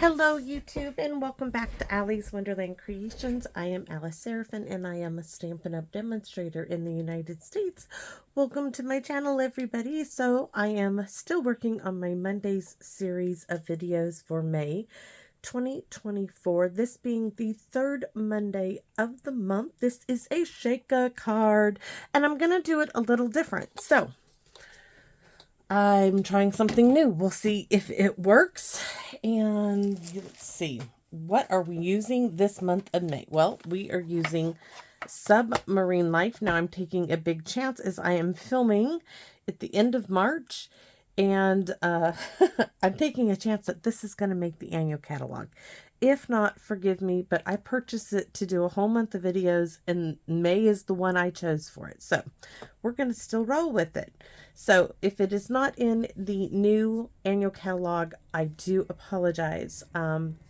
Hello YouTube and welcome back to Allie's Wonderland Creations. I am Alice Seraphin and I am a Stampin' Up! Demonstrator in the United States. Welcome to my channel everybody. So I am still working on my Mondays series of videos for May 2024. This being the third Monday of the month. This is a Shake-a card and I'm going to do it a little different. So I'm trying something new. We'll see if it works. And let's see. What are we using this month of May? Well, we are using Submarine Life. Now I'm taking a big chance as I am filming at the end of March. And I'm taking a chance that this is going to make the annual catalog. If not, forgive me, but I purchased it to do a whole month of videos, and May is the one I chose for it. So we're going to still roll with it. So if it is not in the new annual catalog, I do apologize.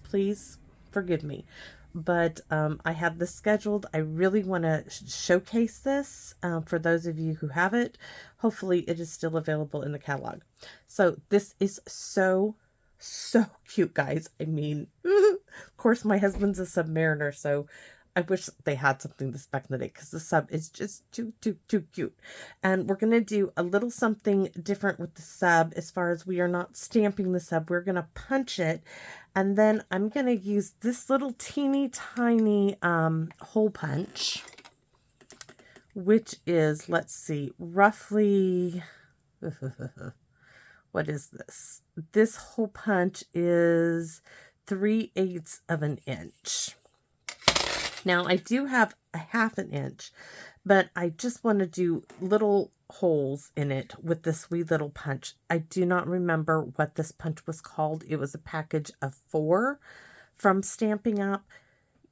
Please forgive me. But I have this scheduled. I really want to showcase this for those of you who have it. Hopefully it is still available in the catalog. So this is so cute, guys. I mean, of course, my husband's a Submariner, so I wish they had something this back in the day because the sub is just too cute. And we're going to do a little something different with the sub as far as we are not stamping the sub. We're going to punch it. And then I'm going to use this little teeny tiny hole punch, which is, let's see, roughly, what is this? This hole punch is 3/8 of an inch. Now I do have a 1/2 inch, but I just want to do little holes in it with this wee little punch. I do not remember what this punch was called. It was a package of 4 from Stampin' Up!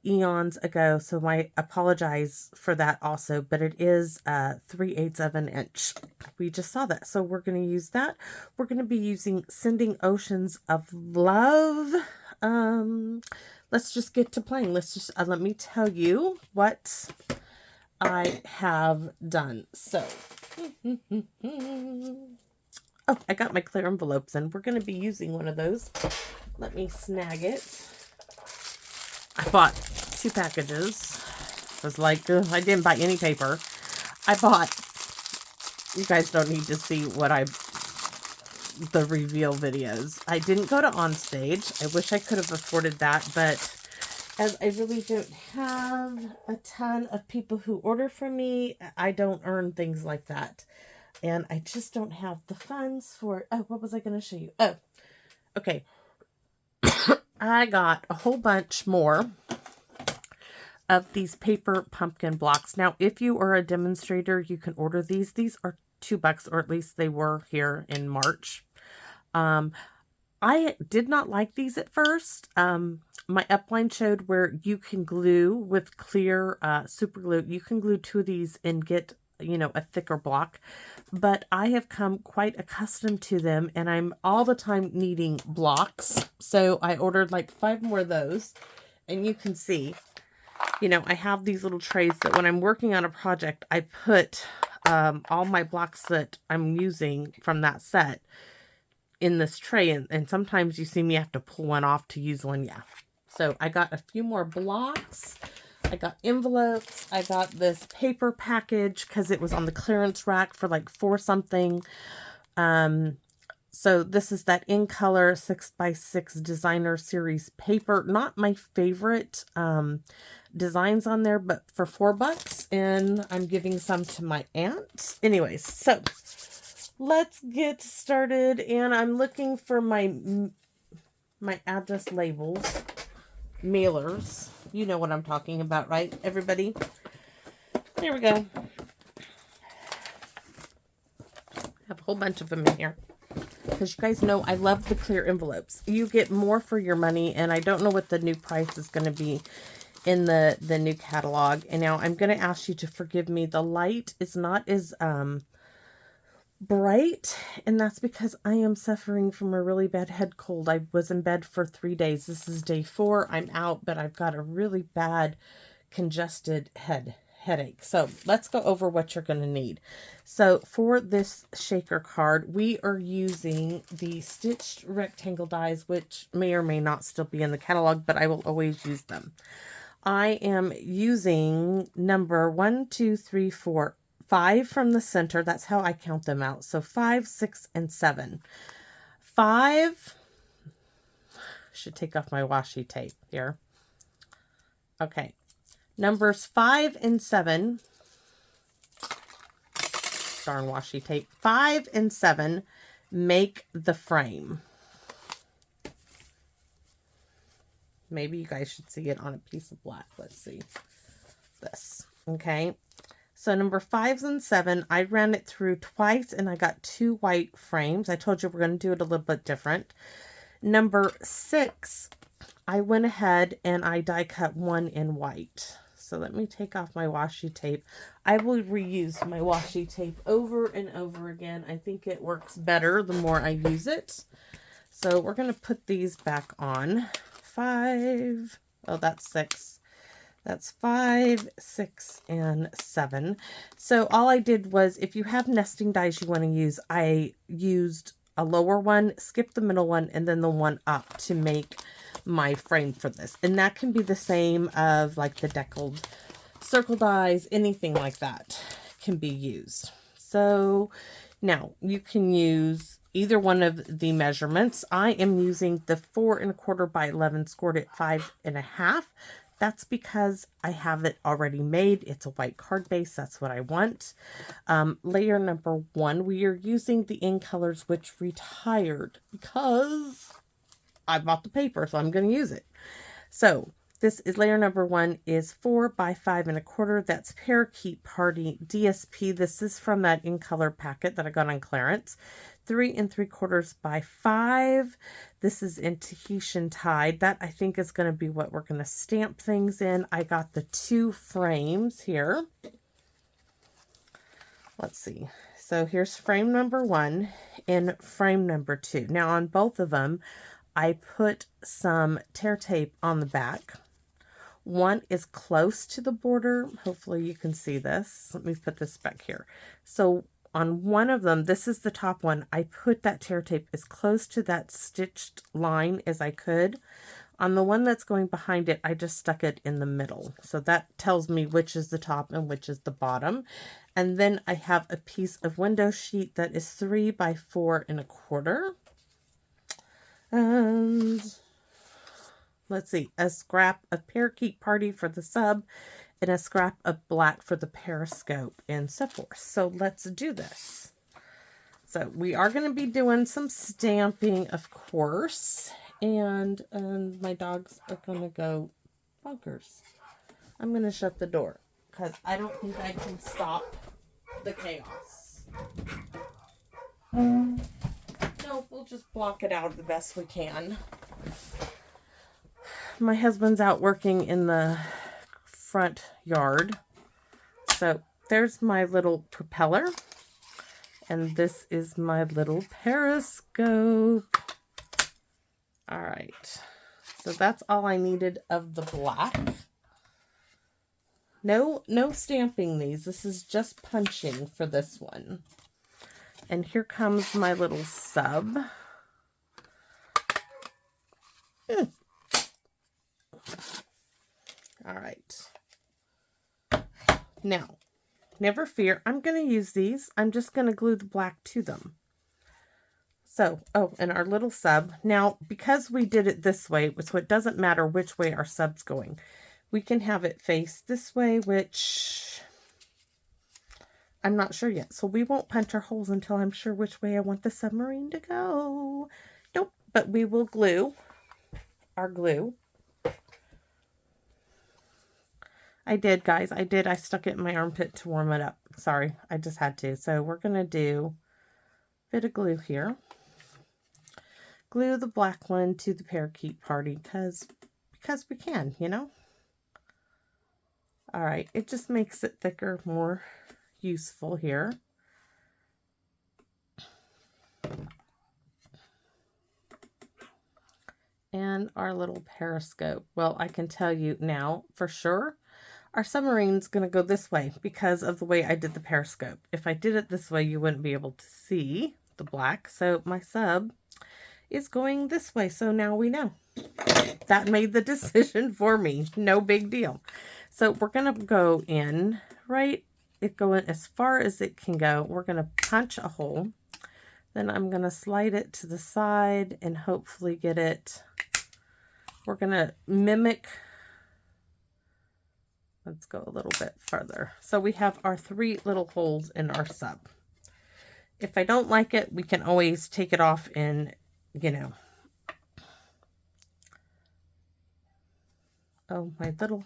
Eons ago, so I apologize for that also, but it is 3/8 of an inch. We just saw that, so we're going to use that. We're going to be using Sending Oceans of Love. Let's just get to playing. Let's just let me tell you what I have done. So oh, I got my clear envelopes and we're going to be using one of those. Let me snag it. I bought 2 packages. I was like, I didn't buy any paper. I bought, you guys don't need to see what the reveal videos. I didn't go to Onstage. I wish I could have afforded that, but as I really don't have a ton of people who order from me, I don't earn things like that. And I just don't have the funds for it. Oh, what was I going to show you? Oh, okay. I got a whole bunch more of these paper pumpkin blocks. Now, if you are a demonstrator, you can order these. These are $2, or at least they were here in March. I did not like these at first. My upline showed where you can glue with clear super glue. You can glue 2 of these and get, you know, a thicker block. But I have come quite accustomed to them, and I'm all the time needing blocks. So I ordered like 5 more of those, and you can see, you know, I have these little trays that when I'm working on a project, I put all my blocks that I'm using from that set in this tray, and sometimes you see me have to pull one off to use one. Yeah. So I got a few more blocks. I got envelopes. I got this paper package because it was on the clearance rack for like 4 something. So this is that Incolor 6x6 designer series paper. Not my favorite designs on there, but for $4, and I'm giving some to my aunt. Anyways, so let's get started, and I'm looking for my address labels, mailers. You know what I'm talking about, right, everybody? There we go. I have a whole bunch of them in here because you guys know I love the clear envelopes. You get more for your money, and I don't know what the new price is going to be in the new catalog. And now I'm going to ask you to forgive me. The light is not as bright, and that's because I am suffering from a really bad head cold. I was in bed for 3 days. This is day 4. I'm out, but I've got a really bad congested head headache. So let's go over what you're going to need. So for this shaker card, we are using the stitched rectangle dies, which may or may not still be in the catalog, but I will always use them. I am using number 1, 2, 3, 4, 5 from the center. That's how I count them out. So 5, 6, and 7. 5, should take off my washi tape here. Okay. Numbers 5 and 7, darn washi tape, 5 and 7 make the frame. Maybe you guys should see it on a piece of black. Let's see this. Okay. So number 5 and 7, I ran it through twice and I got 2 white frames. I told you we're going to do it a little bit different. Number 6, I went ahead and I die cut 1 in white. So let me take off my washi tape. I will reuse my washi tape over and over again. I think it works better the more I use it. So we're going to put these back on. 5, oh, that's 6. That's 5, 6, and 7. So all I did was, if you have nesting dies you want to use, I used a lower one, skip the middle one, and then the one up to make my frame for this. And that can be the same of like the deckled circle dies, anything like that can be used. So now you can use either one of the measurements. I am using the 4 1/4 by 11 scored at 5 1/2. That's because I have it already made. It's a white card base. That's what I want. Layer number 1, we are using the Incolors, which retired because I bought the paper, so I'm going to use it. So this is layer number 1 is 4 by 5 1/4. That's Parakeet Party DSP. This is from that Incolor packet that I got on clearance. 3 3/4 by 5. This is in Tahitian Tide. That I think is going to be what we're going to stamp things in. I got the 2 frames here. Let's see. So here's frame number 1 and frame number 2. Now on both of them, I put some tear tape on the back. One is close to the border. Hopefully you can see this. Let me put this back here. So on one of them, this is the top one, I put that tear tape as close to that stitched line as I could. On the one that's going behind it, I just stuck it in the middle. So that tells me which is the top and which is the bottom. And then I have a piece of window sheet that is 3 by 4 1/4. And let's see, a scrap of Parakeet Party for the sub and a scrap of black for the periscope and so forth. So let's do this. So we are going to be doing some stamping, of course, and my dogs are going to go bonkers. I'm going to shut the door because I don't think I can stop the chaos. No, we'll just block it out the best we can. My husband's out working in the front yard. So there's my little propeller. And this is my little periscope. All right. So that's all I needed of the black. No stamping these. This is just punching for this one. And here comes my little sub. All right. Now, never fear, I'm going to use these. I'm just going to glue the black to them. So, oh, and our little sub. Now, because we did it this way, so it doesn't matter which way our sub's going. We can have it face this way, which I'm not sure yet. So we won't punch our holes until I'm sure which way I want the submarine to go. Nope, but we will glue our glue. I did, guys. I did. I stuck it in my armpit to warm it up. Sorry, I just had to. So we're going to do a bit of glue here. Glue the black one to the Parakeet Party because we can, you know. All right. It just makes it thicker, more useful here. And our little periscope. Well, I can tell you now for sure, Our submarine's going to go this way because of the way I did the periscope. If I did it this way, you wouldn't be able to see the black. So my sub is going this way. So now we know. That made the decision for me. No big deal. So we're going to go in, right? It going as far as it can go. We're going to punch a hole. Then I'm going to slide it to the side and hopefully get it. We're going to mimic. Let's go a little bit further. So we have our 3 little holes in our sub. If I don't like it, we can always take it off and, you know. Oh, my little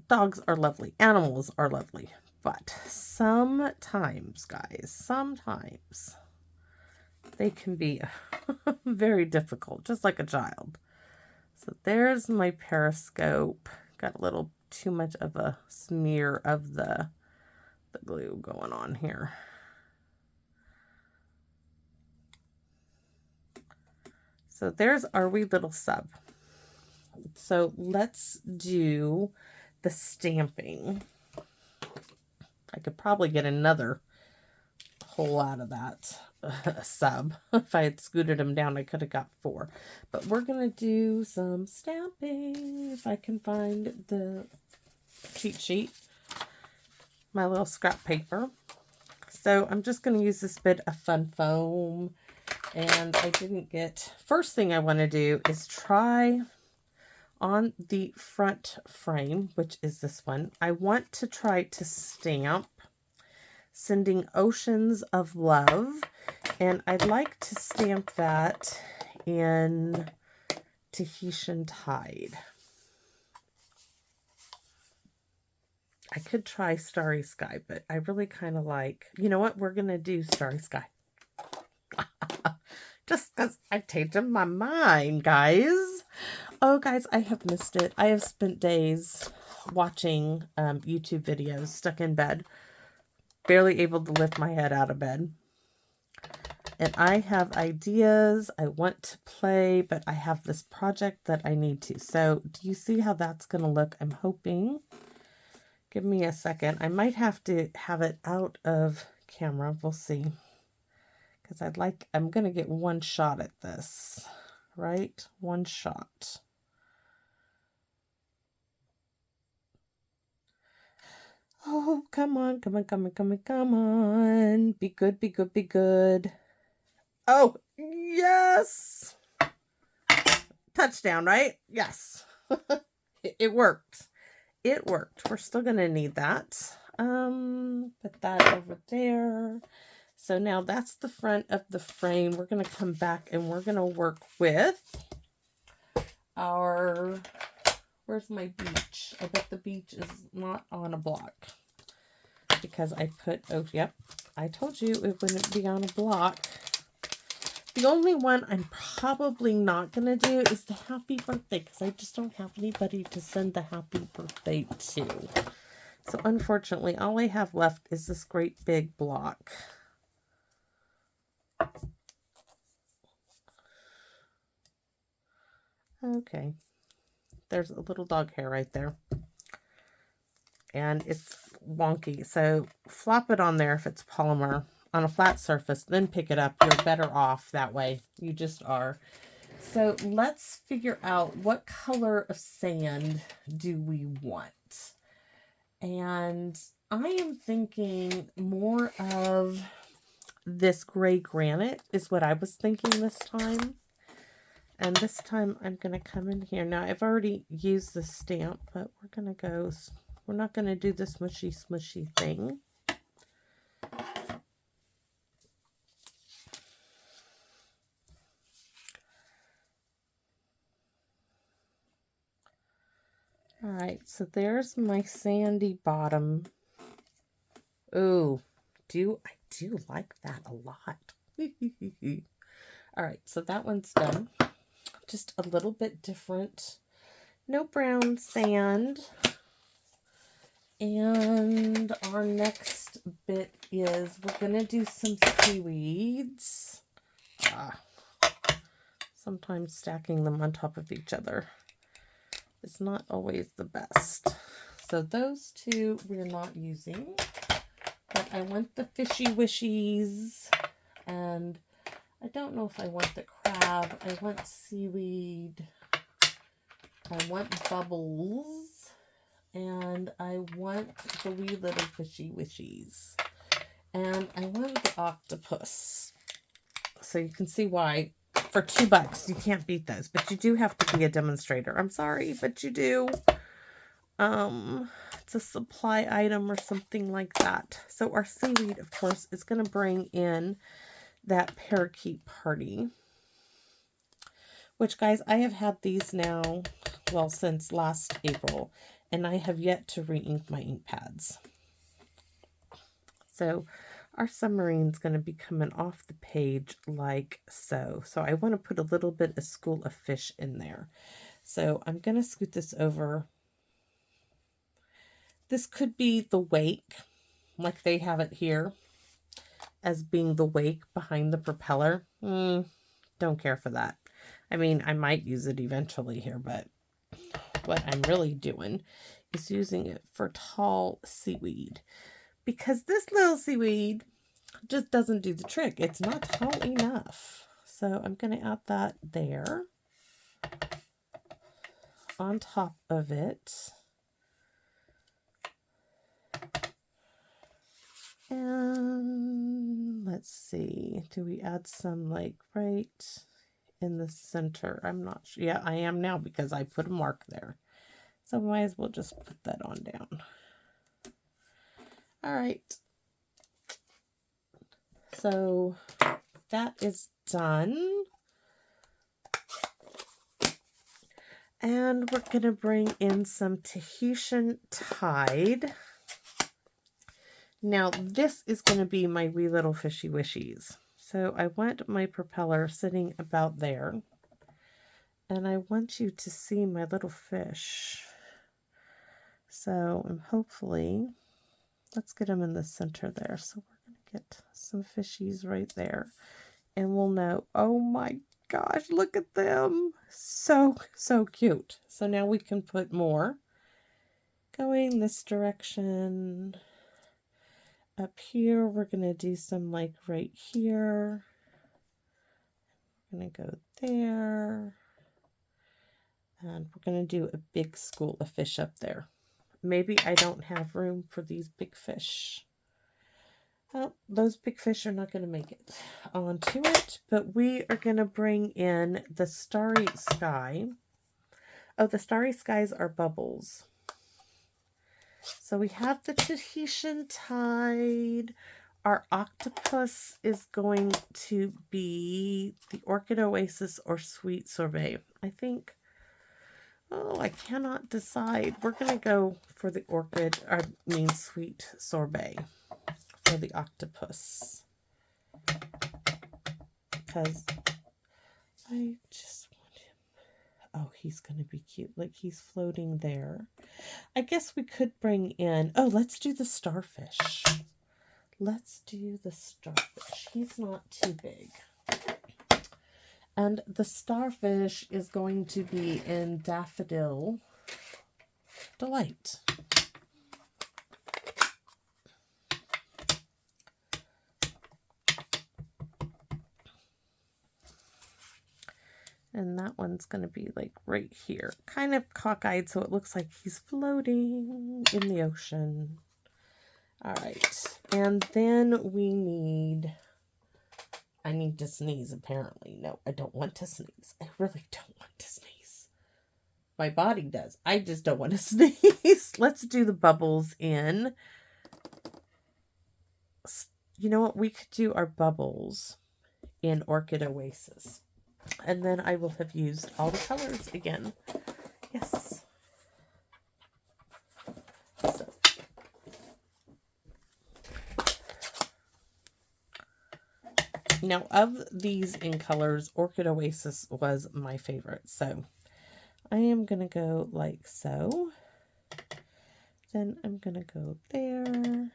dogs are lovely. Animals are lovely. But sometimes, guys, sometimes they can be very difficult, just like a child. So there's my periscope. Got a little too much of a smear of the glue going on here. So there's our wee little sub. So let's do the stamping. I could probably get another hole out of that sub. If I had scooted them down, I could have got 4. But we're going to do some stamping. If I can find the cheat sheet. My little scrap paper. So I'm just going to use this bit of fun foam. And I didn't get... First thing I want to do is try on the front frame, which is this one. I want to try to stamp Sending Oceans of Love, and I'd like to stamp that in Tahitian Tide. I could try Starry Sky, but I really kind of like, you know what, we're going to do Starry Sky. Just because I've changed my mind, guys. Oh, guys, I have missed it. I have spent days watching YouTube videos, stuck in bed. Barely able to lift my head out of bed. And I have ideas. I want to play, but I have this project that I need to. So do you see how that's going to look? I'm hoping. Give me a second. I might have to have it out of camera. We'll see. Because I'm going to get one shot at this. Right? One shot. Oh, come on, come on, come on, come on, come on. Be good, be good, be good. Oh, yes. Touchdown, right? Yes. It worked. It worked. We're still going to need that. Put that over there. So now that's the front of the frame. We're going to come back and we're going to work with our... Where's my beach? I bet the beach is not on a block. Because I put... Oh, yep. I told you it wouldn't be on a block. The only one I'm probably not going to do is the happy birthday. Because I just don't have anybody to send the happy birthday to. So, unfortunately, all I have left is this great big block. Okay. There's a little dog hair right there. And it's wonky. So flop it on there if it's polymer on a flat surface. Then pick it up. You're better off that way. You just are. So let's figure out what color of sand do we want. And I am thinking more of this gray granite is what I was thinking this time. And this time I'm going to come in here. Now I've already used the stamp, but we're going to go, we're not going to do this smushy thing. All right, so there's my sandy bottom. Ooh, I do like that a lot. All right, so that one's done. Just a little bit different. No brown sand. And our next bit is we're going to do some seaweeds. Sometimes stacking them on top of each other is not always the best. So those two we're not using. But I want the fishy wishies, and I don't know if I want the crab. I want seaweed. I want bubbles. And I want the wee little fishy wishies. And I want the octopus. So you can see why for $2 you can't beat those. But you do have to be a demonstrator. I'm sorry, but you do. It's a supply item or something like that. So our seaweed, of course, is going to bring in that Parakeet Party. Which, guys, I have had these now, well, since last April. And I have yet to re-ink my ink pads. So our submarine's going to be coming off the page like so. So I want to put a little bit of School of Fish in there. So I'm going to scoot this over. This could be the wake, like they have it here, as being the wake behind the propeller. Don't care for that. I mean, I might use it eventually here, but what I'm really doing is using it for tall seaweed. Because this little seaweed just doesn't do the trick. It's not tall enough. So I'm going to add that there on top of it. And let's see, do we add some like right in the center? I'm not sure. Yeah, I am now because I put a mark there. So I might as well just put that on down. All right. So that is done. And we're going to bring in some Tahitian Tide. Now, this is going to be my wee little fishy wishies. So I want my propeller sitting about there. And I want you to see my little fish. So I'm hopefully, let's get them in the center there. So we're going to get some fishies right there. And we'll know, oh my gosh, look at them. So, so cute. So now we can put more going this direction. Up here, we're going to do some like right here. We're going to go there. And we're going to do a big school of fish up there. Maybe I don't have room for these big fish. Well, those big fish are not going to make it onto it, but we are going to bring in the Starry Sky. Oh, the Starry Skies are bubbles. So we have the Tahitian Tide. Our octopus is going to be the Orchid Oasis or Sweet Sorbet. I think, oh, I cannot decide. We're going to go for the Sweet Sorbet for the octopus. Because I just want him. Oh, he's going to be cute. Like he's floating there. I guess we could bring in, oh, let's do the starfish. Let's do the starfish. He's not too big. And the starfish is going to be in Daffodil Delight. And that one's going to be like right here. Kind of cockeyed, so it looks like he's floating in the ocean. All right. And then I need to sneeze, apparently. No, I don't want to sneeze. I really don't want to sneeze. My body does. I just don't want to sneeze. Let's do the bubbles in. You know what? We could do our bubbles in Orchid Oasis. And then I will have used all the colors again. Yes. So. Now, of these Incolors, Orchid Oasis was my favorite. So, I am going to go like so. Then I'm going to go there.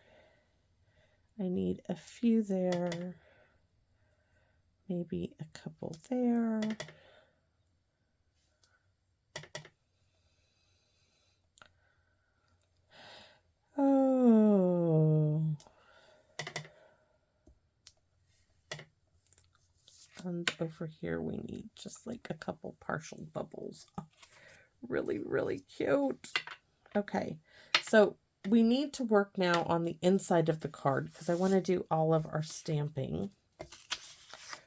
I need a few there. Maybe a couple there. And over here we need just like a couple partial bubbles. Oh, really, really cute. Okay, so we need to work now on the inside of the card because I want to do all of our stamping.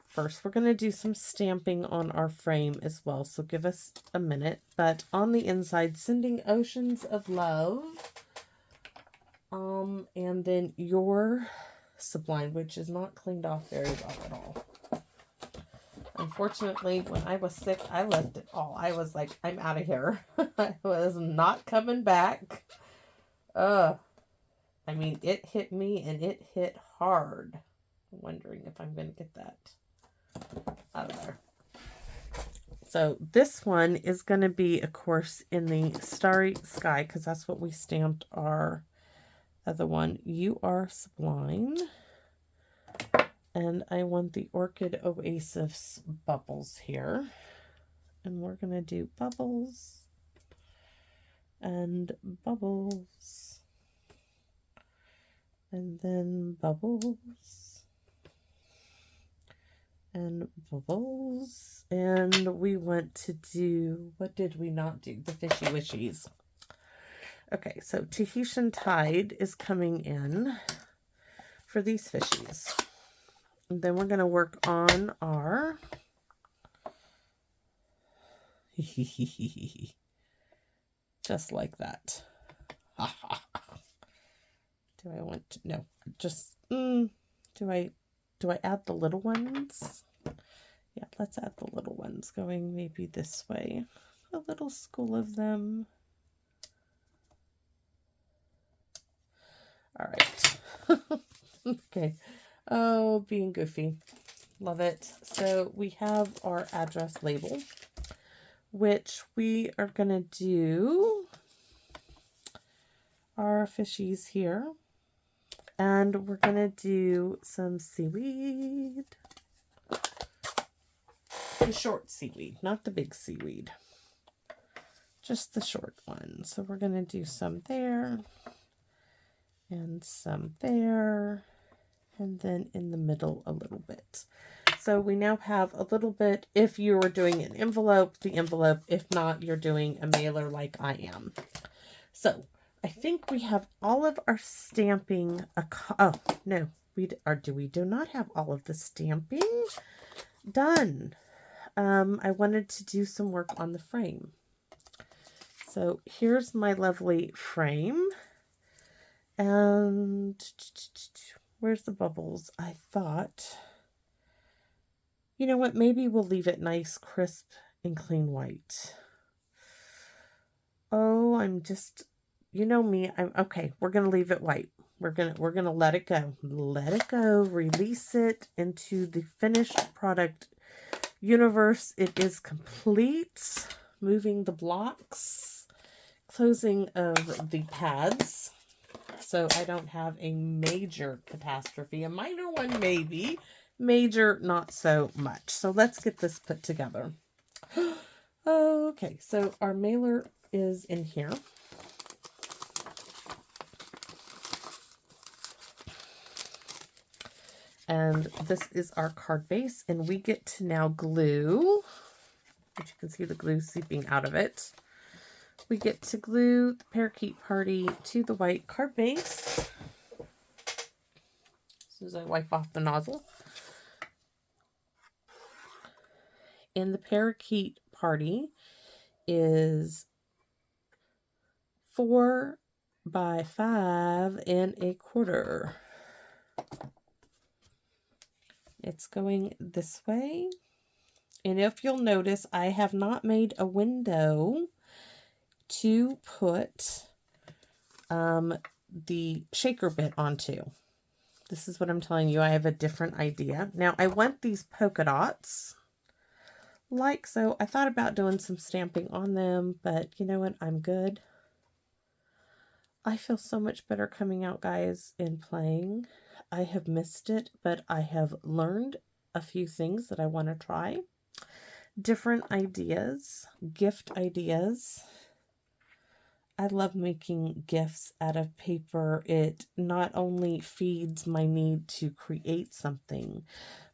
First, we're going to do some stamping on our frame as well, so give us a minute. But on the inside, sending oceans of love. And then your Submarine, which is not cleaned off very well at all. Unfortunately, when I was sick, I left it all. I was like, I'm out of here. I was not coming back. I mean, it hit me and it hit hard. I'm wondering if I'm going to get that out of there. So this one is going to be, of course, in the Starry Sky, because that's what we stamped our other one. You are Sublime. And I want the Orchid Oasis bubbles here. And we're going to do bubbles and bubbles. And then bubbles and bubbles. And we want to do, what did we not do? The Fishy Wishies. Okay, so Tahitian Tide is coming in for these fishies. And then we're going to work on our just like that. Do I want to, no, just, do I add the little ones? Yeah, let's add the little ones going maybe this way. A little school of them. All right. Okay. Oh, being goofy. Love it. So we have our address label, which we are going to do our fishies here. And we're going to do some seaweed. The short seaweed, not the big seaweed. Just the short one. So we're going to do some there. And some there. And then in the middle a little bit. So we now have a little bit, if you were doing an envelope, the envelope. If not, you're doing a mailer like I am. So I think we have all of our stamping. Oh, no, we do not have all of the stamping done. I wanted to do some work on the frame. So here's my lovely frame. And where's the bubbles? I thought, you know what? Maybe we'll leave it nice, crisp, and clean white. Oh, I'm just, you know me. I'm okay. We're gonna leave it white. We're gonna let it go. Let it go. Release it into the finished product universe. It is complete. Moving the blocks. Closing of the pads. So I don't have a major catastrophe. A minor one maybe. Major not so much. So let's get this put together. Okay, so our mailer is in here. And this is our card base. And we get to now glue, which you can see the glue seeping out of it. We get to glue the Parakeet Party to the white card base. As soon as I wipe off the nozzle. And the Parakeet Party is 4 by 5 1/4. It's going this way. And if you'll notice, I have not made a window to put the shaker bit onto. This is what I'm telling you. I have a different idea. Now, I want these polka dots like so. I thought about doing some stamping on them, but you know what? I'm good. I feel so much better coming out, guys, and playing. I have missed it, but I have learned a few things that I want to try. Different ideas, gift ideas. I love making gifts out of paper. It not only feeds my need to create something,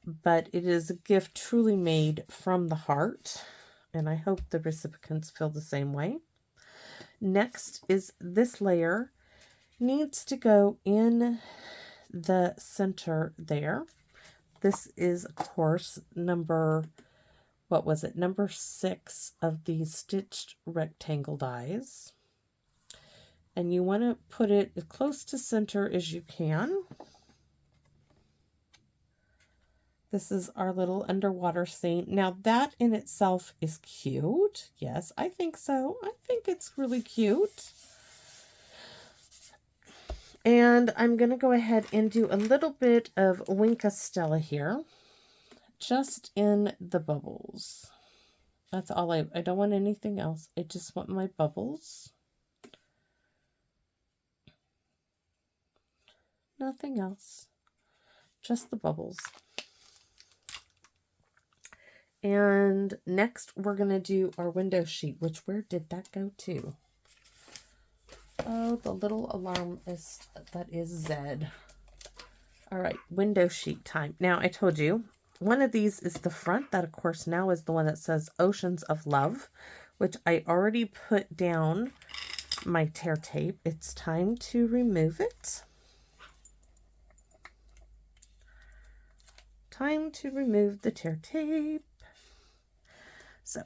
but it is a gift truly made from the heart, and I hope the recipients feel the same way. Next is this layer needs to go in the center there. This is, of course, number 6 of these stitched rectangle dies. And you want to put it as close to center as you can. This is our little underwater scene. Now that in itself is cute. Yes, I think so. I think it's really cute. And I'm going to go ahead and do a little bit of Wink Stella here. Just in the bubbles. That's all I don't want anything else. I just want my bubbles. Nothing else. Just the bubbles. And next we're going to do our window sheet, which where did that go to? Oh, the little alarmist, that is Zed. All right, window sheet time. Now, I told you, one of these is the front. That, of course, now is the one that says Oceans of Love, which I already put down my tear tape. It's time to remove it. Time to remove the tear tape. So,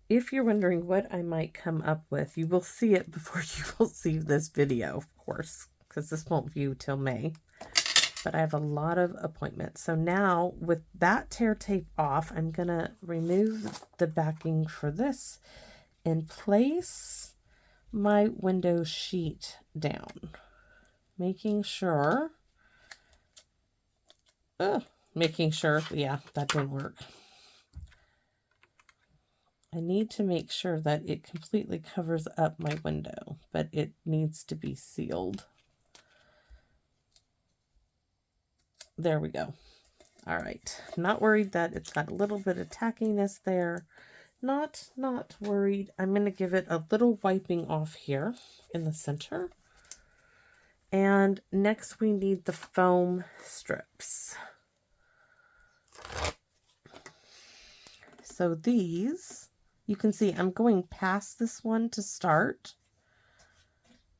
if you're wondering what I might come up with, you will see it before you will see this video, of course, because this won't view till May. But I have a lot of appointments. So now, with that tear tape off, I'm going to remove the backing for this and place my window sheet down. Making sure, yeah, that didn't work. I need to make sure that it completely covers up my window, but it needs to be sealed. There we go. All right. Not worried that it's got a little bit of tackiness there. Not worried. I'm going to give it a little wiping off here in the center. And next we need the foam strips. So these, you can see I'm going past this one to start.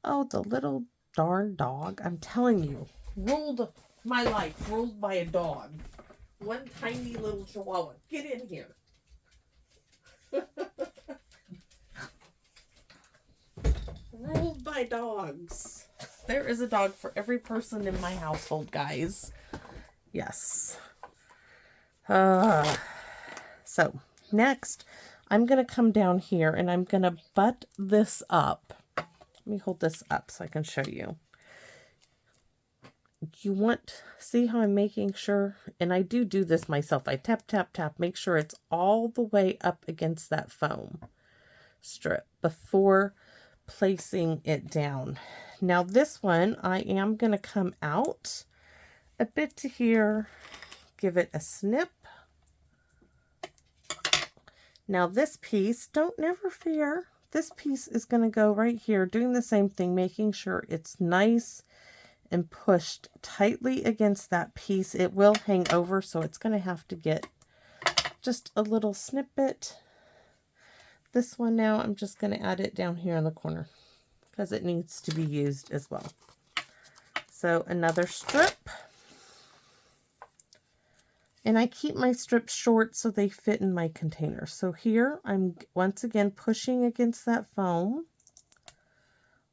Oh, the little darn dog. I'm telling you, ruled my life, ruled by a dog. One tiny little chihuahua. Get in here. Ruled by dogs. There is a dog for every person in my household, guys. Yes. So next, I'm going to come down here and I'm going to butt this up. Let me hold this up so I can show you. You want, see how I'm making sure, and I do this myself. I tap, tap, tap, make sure it's all the way up against that foam strip before placing it down. Now this one, I am going to come out a bit to here, give it a snip. Now this piece, never fear, this piece is going to go right here, doing the same thing, making sure it's nice and pushed tightly against that piece. It will hang over, so it's going to have to get just a little snippet. This one now, I'm just going to add it down here in the corner because it needs to be used as well. So another strip. And I keep my strips short so they fit in my container. So here I'm once again pushing against that foam,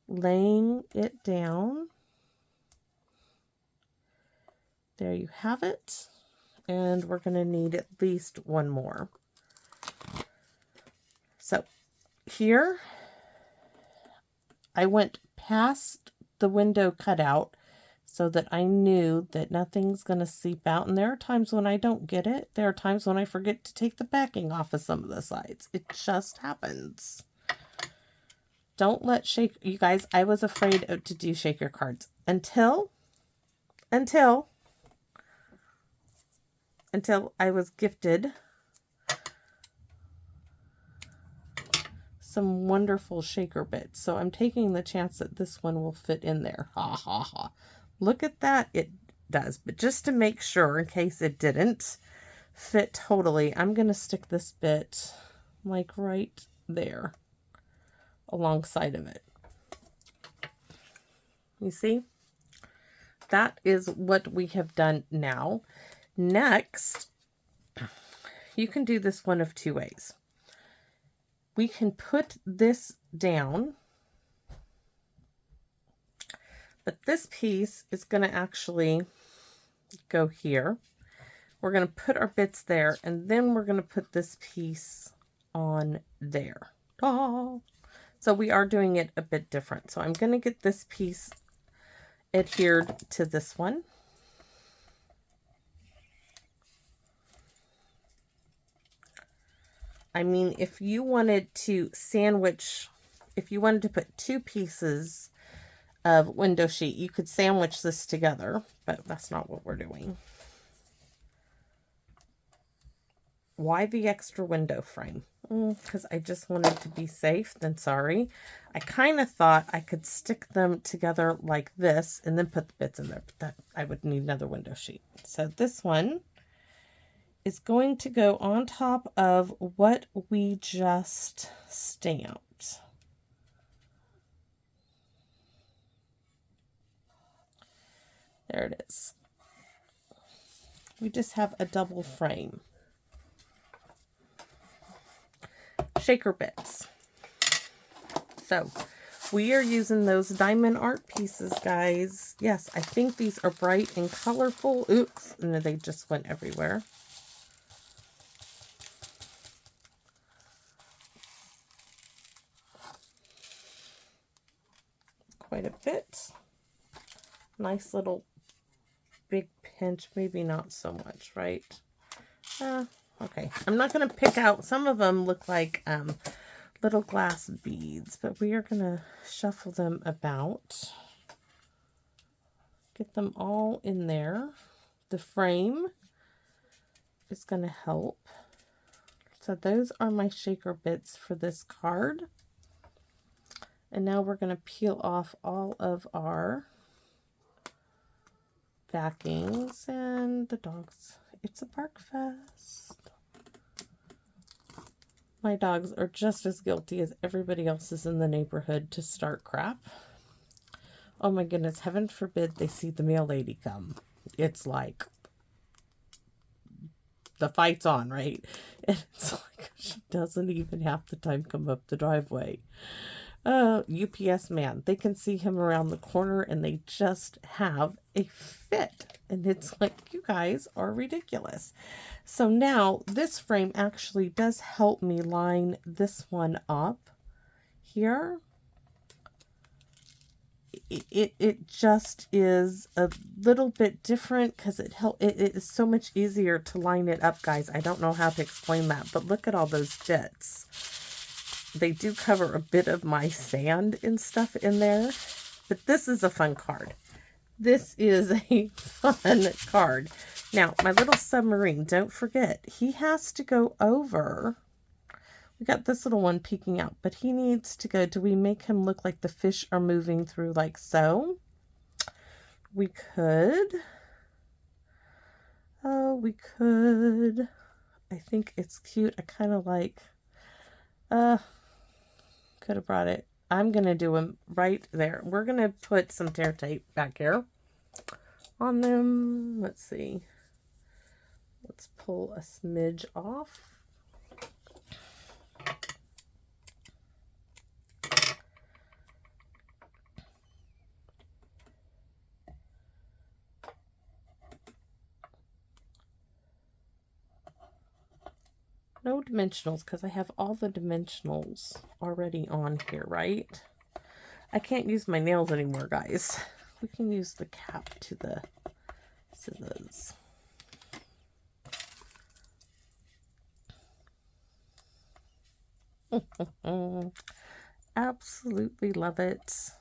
laying it down. There you have it. And we're going to need at least one more. So here I went past the window cutout so that I knew that nothing's going to seep out. And there are times when I don't get it. There are times when I forget to take the backing off of some of the sides. It just happens. Don't let you guys, I was afraid to do shaker cards until I was gifted some wonderful shaker bits. So I'm taking the chance that this one will fit in there. Ha ha ha. Look at that. It does. But just to make sure, in case it didn't, fit totally. I'm going to stick this bit like right there alongside of it. You see? That is what we have done now. Next, you can do this one of two ways. We can put this down, but this piece is going to actually go here. We're going to put our bits there, and then we're going to put this piece on there. Oh. So we are doing it a bit different. So I'm going to get this piece adhered to this one. I mean, if you wanted to sandwich, if you wanted to put two pieces of window sheet, you could sandwich this together, but that's not what we're doing. Why the extra window frame? Because I just wanted to be safe, then sorry. I kind of thought I could stick them together like this and then put the bits in there, but that I would need another window sheet. So this one is going to go on top of what we just stamped. There it is. We just have a double frame. Shaker bits. So we are using those diamond art pieces, guys. Yes, I think these are bright and colorful. Oops, and they just went everywhere. Quite a bit. Nice little big pinch. Maybe not so much, right? Okay, I'm not going to pick out, some of them look like little glass beads, but we are going to shuffle them about. Get them all in there. The frame is going to help. So those are my shaker bits for this card. And now we're going to peel off all of our backings and the dogs. It's a bark fest. My dogs are just as guilty as everybody else is in the neighborhood to start crap. Oh my goodness, heaven forbid they see the mail lady come. It's like the fight's on, right? And it's like she doesn't even half the time come up the driveway. UPS man, they can see him around the corner and they just have a fit. And it's like, you guys are ridiculous. So now this frame actually does help me line this one up here. It just is a little bit different because it is so much easier to line it up, guys. I don't know how to explain that, but look at all those bits. They do cover a bit of my sand and stuff in there, but this is a fun card. This is a fun card. Now, my little submarine, don't forget, he has to go over. We got this little one peeking out, but he needs to go. Do we make him look like the fish are moving through like so? We could. Oh, we could. I think it's cute. I kind of like, could have brought it. I'm going to do him right there. We're going to put some tear tape back here on them. Let's see. Let's pull a smidge off. No dimensionals because I have all the dimensionals already on here, right? I can't use my nails anymore, guys. We can use the cap to the scissors. Absolutely love it.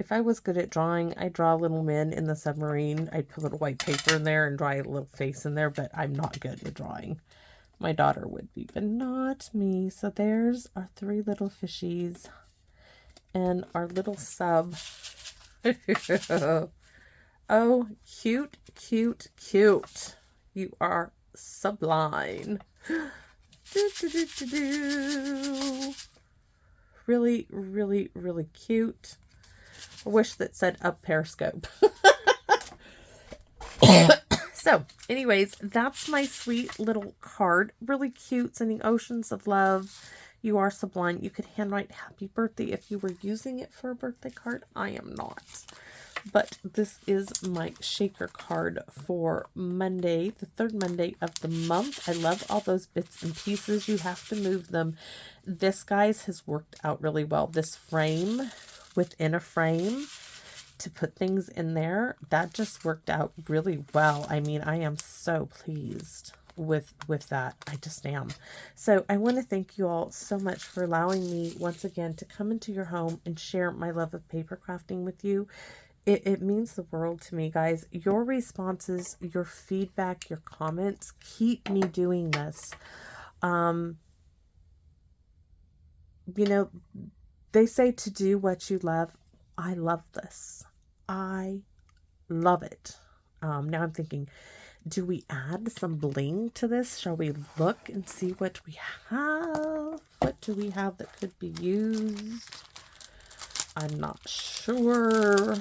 If I was good at drawing, I'd draw little men in the submarine. I'd put a little white paper in there and draw a little face in there, but I'm not good at drawing. My daughter would be, but not me. So there's our three little fishies and our little sub. Oh, cute, cute, cute. You are sublime. Do, do, do, do, do. Really, really, really cute. I wish that said up Periscope. So, anyways, that's my sweet little card. Really cute, sending oceans of love. You are sublime. You could handwrite happy birthday if you were using it for a birthday card. I am not. But this is my shaker card for Monday, the third Monday of the month. I love all those bits and pieces. You have to move them. This, guys, has worked out really well. This frame within a frame to put things in there, that just worked out really well. I mean, I am so pleased with that. I just am. So I want to thank you all so much for allowing me once again to come into your home and share my love of paper crafting with you. It means the world to me, guys. Your responses, your feedback, your comments keep me doing this. You know, they say to do what you love. I love this. I love it. Now I'm thinking, do we add some bling to this? Shall we look and see what we have? What do we have that could be used? I'm not sure.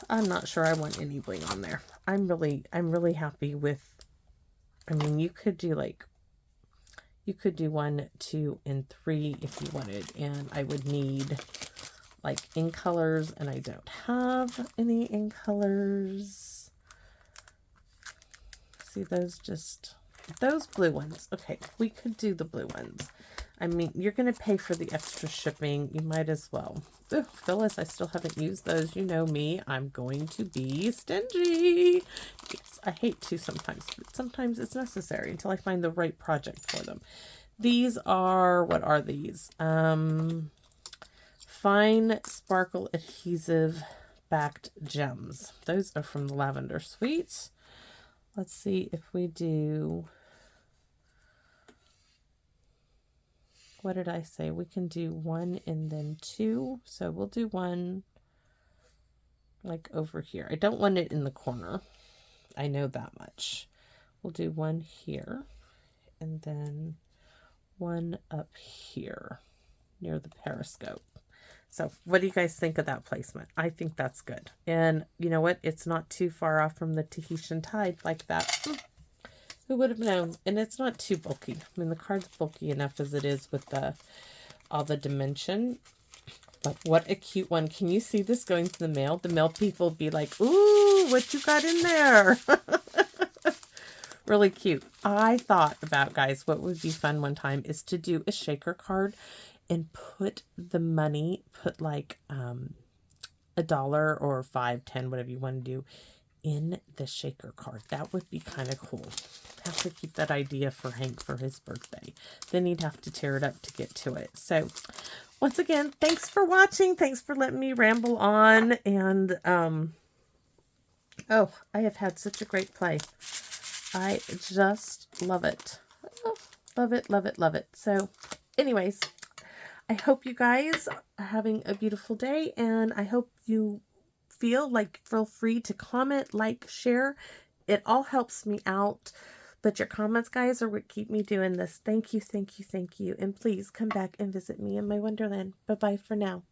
I'm not sure I want any bling on there. I'm really happy with, I mean, you could do 1, 2, and 3 if you wanted, and I would need like Incolors, and I don't have any Incolors. See, those blue ones. Okay, we could do the blue ones. I mean, you're going to pay for the extra shipping. You might as well. Ooh, Phyllis, I still haven't used those. You know me. I'm going to be stingy. Yes, I hate to sometimes, but sometimes it's necessary until I find the right project for them. These are, what are these? Fine Sparkle Adhesive Backed Gems. Those are from the Lavender Suite. Let's see if we do... What did I say? We can do 1 and then 2. So we'll do 1 like over here. I don't want it in the corner. I know that much. We'll do 1 here and then 1 up here near the periscope. So what do you guys think of that placement? I think that's good. And you know what? It's not too far off from the Tahitian Tide like that. Who would have known? And it's not too bulky. I mean, the card's bulky enough as it is with all the dimension. But what a cute one. Can you see this going to the mail? The mail people be like, ooh, what you got in there? Really cute. I thought about, guys, what would be fun one time is to do a shaker card and put the money, put like $1 or 5, 10, whatever you want to do, in the shaker card. That would be kind of cool. Have to keep that idea for Hank for his birthday. Then he'd have to tear it up to get to it. So once again, thanks for watching. Thanks for letting me ramble on. And oh, I have had such a great play. I just love it. Oh, love it, love it, love it. So anyways, I hope you guys are having a beautiful day, and I hope you feel free to comment, like, share. It all helps me out. But your comments, guys, are what keep me doing this. Thank you, thank you, thank you. And please come back and visit me in my wonderland. Bye-bye for now.